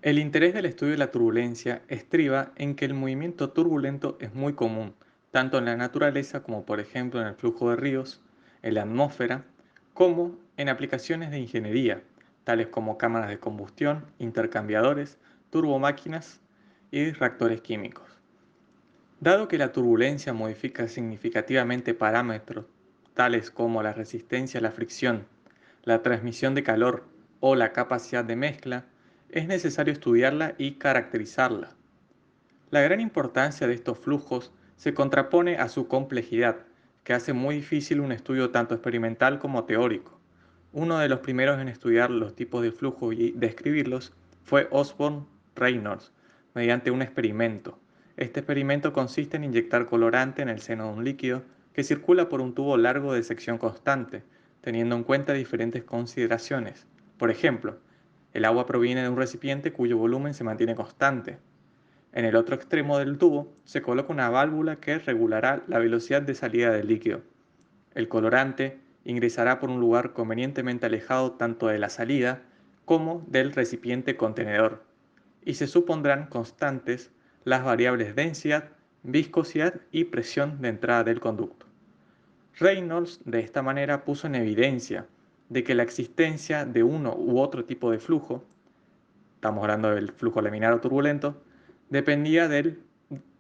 El interés del estudio de la turbulencia estriba en que el movimiento turbulento es muy común, tanto en la naturaleza como por ejemplo en el flujo de ríos, en la atmósfera, como en aplicaciones de ingeniería, tales como cámaras de combustión, intercambiadores, turbomáquinas y reactores químicos. Dado que la turbulencia modifica significativamente parámetros tales como la resistencia a la fricción, la transmisión de calor o la capacidad de mezcla, es necesario estudiarla y caracterizarla. La gran importancia de estos flujos se contrapone a su complejidad, que hace muy difícil un estudio tanto experimental como teórico. Uno de los primeros en estudiar los tipos de flujo y describirlos fue Osborne Reynolds, mediante un experimento. Este experimento consiste en inyectar colorante en el seno de un líquido que circula por un tubo largo de sección constante, teniendo en cuenta diferentes consideraciones. Por ejemplo, el agua proviene de un recipiente cuyo volumen se mantiene constante. En el otro extremo del tubo se coloca una válvula que regulará la velocidad de salida del líquido. El colorante ingresará por un lugar convenientemente alejado tanto de la salida como del recipiente contenedor, y se supondrán constantes las variables densidad, viscosidad y presión de entrada del conducto. Reynolds de esta manera puso en evidencia de que la existencia de uno u otro tipo de flujo, estamos hablando del flujo laminar o turbulento, dependía del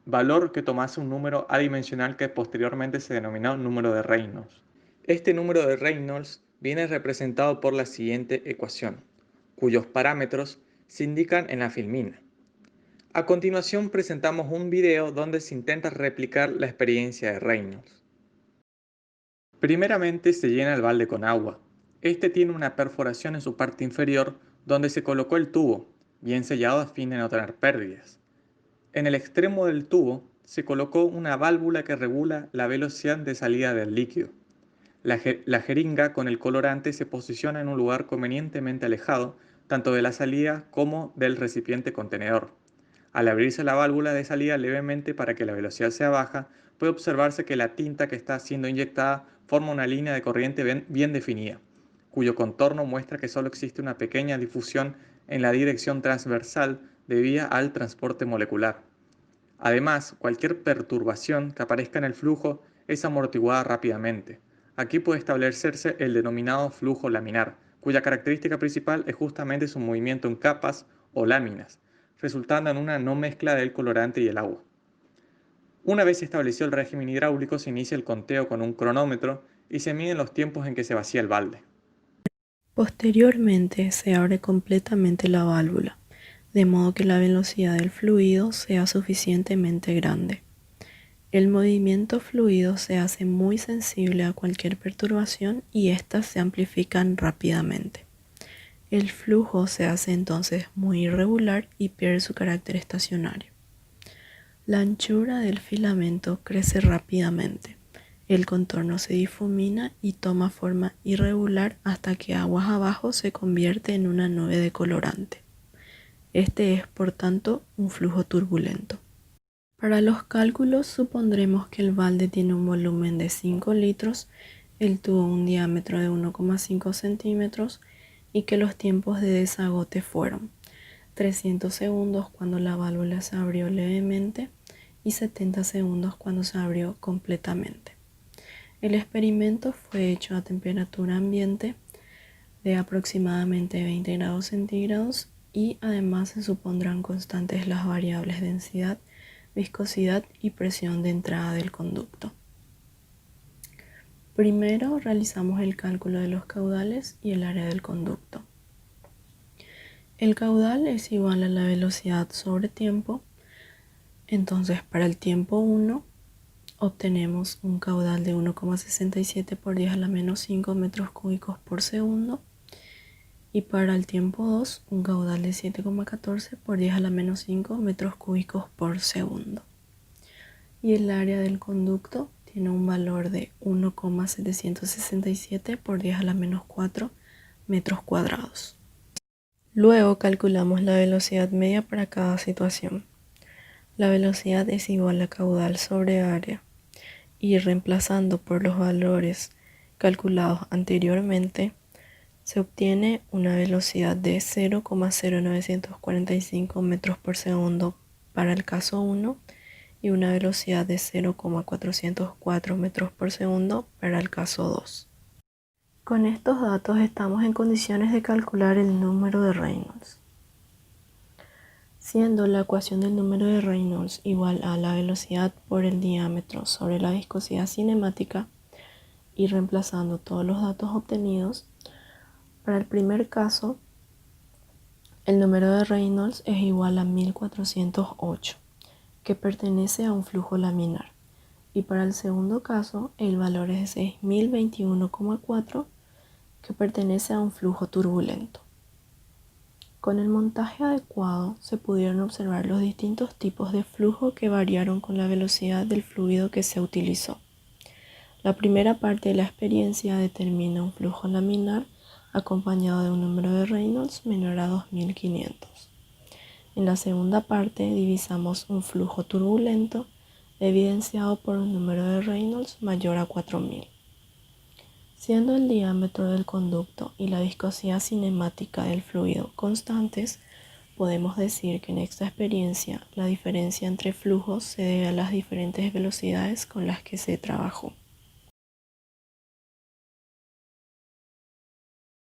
valor que tomase un número adimensional que posteriormente se denominó número de Reynolds. Este número de Reynolds viene representado por la siguiente ecuación, cuyos parámetros se indican en la filmina. A continuación presentamos un video donde se intenta replicar la experiencia de Reynolds. Primeramente se llena el balde con agua. Este tiene una perforación en su parte inferior donde se colocó el tubo, bien sellado a fin de no tener pérdidas. En el extremo del tubo se colocó una válvula que regula la velocidad de salida del líquido. La jeringa con el colorante se posiciona en un lugar convenientemente alejado tanto de la salida como del recipiente contenedor. Al abrirse la válvula de salida levemente para que la velocidad sea baja, puede observarse que la tinta que está siendo inyectada forma una línea de corriente bien definida, cuyo contorno muestra que solo existe una pequeña difusión en la dirección transversal debida al transporte molecular. Además, cualquier perturbación que aparezca en el flujo es amortiguada rápidamente. Aquí puede establecerse el denominado flujo laminar, cuya característica principal es justamente su movimiento en capas o láminas, resultando en una no mezcla del colorante y el agua. Una vez establecido el régimen hidráulico, se inicia el conteo con un cronómetro y se miden los tiempos en que se vacía el balde. Posteriormente se abre completamente la válvula, de modo que la velocidad del fluido sea suficientemente grande. El movimiento fluido se hace muy sensible a cualquier perturbación y éstas se amplifican rápidamente. El flujo se hace entonces muy irregular y pierde su carácter estacionario. La anchura del filamento crece rápidamente. El contorno se difumina y toma forma irregular hasta que aguas abajo se convierte en una nube de colorante. Este es, por tanto, un flujo turbulento. Para los cálculos supondremos que el balde tiene un volumen de 5 litros, el tubo un diámetro de 1,5 centímetros y que los tiempos de desagote fueron 300 segundos cuando la válvula se abrió levemente y 70 segundos cuando se abrió completamente. El experimento fue hecho a temperatura ambiente de aproximadamente 20 grados centígrados y además se supondrán constantes las variables densidad, viscosidad y presión de entrada del conducto. Primero realizamos el cálculo de los caudales y el área del conducto. El caudal es igual a la velocidad sobre tiempo, entonces para el tiempo 1 obtenemos un caudal de 1,67 por 10 a la menos 5 metros cúbicos por segundo y para el tiempo 2 un caudal de 7,14 por 10 a la menos 5 metros cúbicos por segundo. Y el área del conducto tiene un valor de 1,767 por 10 a la menos 4 metros cuadrados. Luego calculamos la velocidad media para cada situación. La velocidad es igual a caudal sobre área y reemplazando por los valores calculados anteriormente, Se obtiene una velocidad de 0,0945 metros por segundo para el caso 1 y una velocidad de 0,404 metros por segundo para el caso 2. Con estos datos estamos en condiciones de calcular el número de Reynolds. Siendo la ecuación del número de Reynolds igual a la velocidad por el diámetro sobre la viscosidad cinemática y reemplazando todos los datos obtenidos, para el primer caso el número de Reynolds es igual a 1408, que pertenece a un flujo laminar, y para el segundo caso el valor es de 6021,4, que pertenece a un flujo turbulento. Con el montaje adecuado se pudieron observar los distintos tipos de flujo que variaron con la velocidad del fluido que se utilizó. La primera parte de la experiencia determina un flujo laminar acompañado de un número de Reynolds menor a 2500. En la segunda parte divisamos un flujo turbulento evidenciado por un número de Reynolds mayor a 4000. Siendo el diámetro del conducto y la viscosidad cinemática del fluido constantes, podemos decir que en esta experiencia la diferencia entre flujos se debe a las diferentes velocidades con las que se trabajó.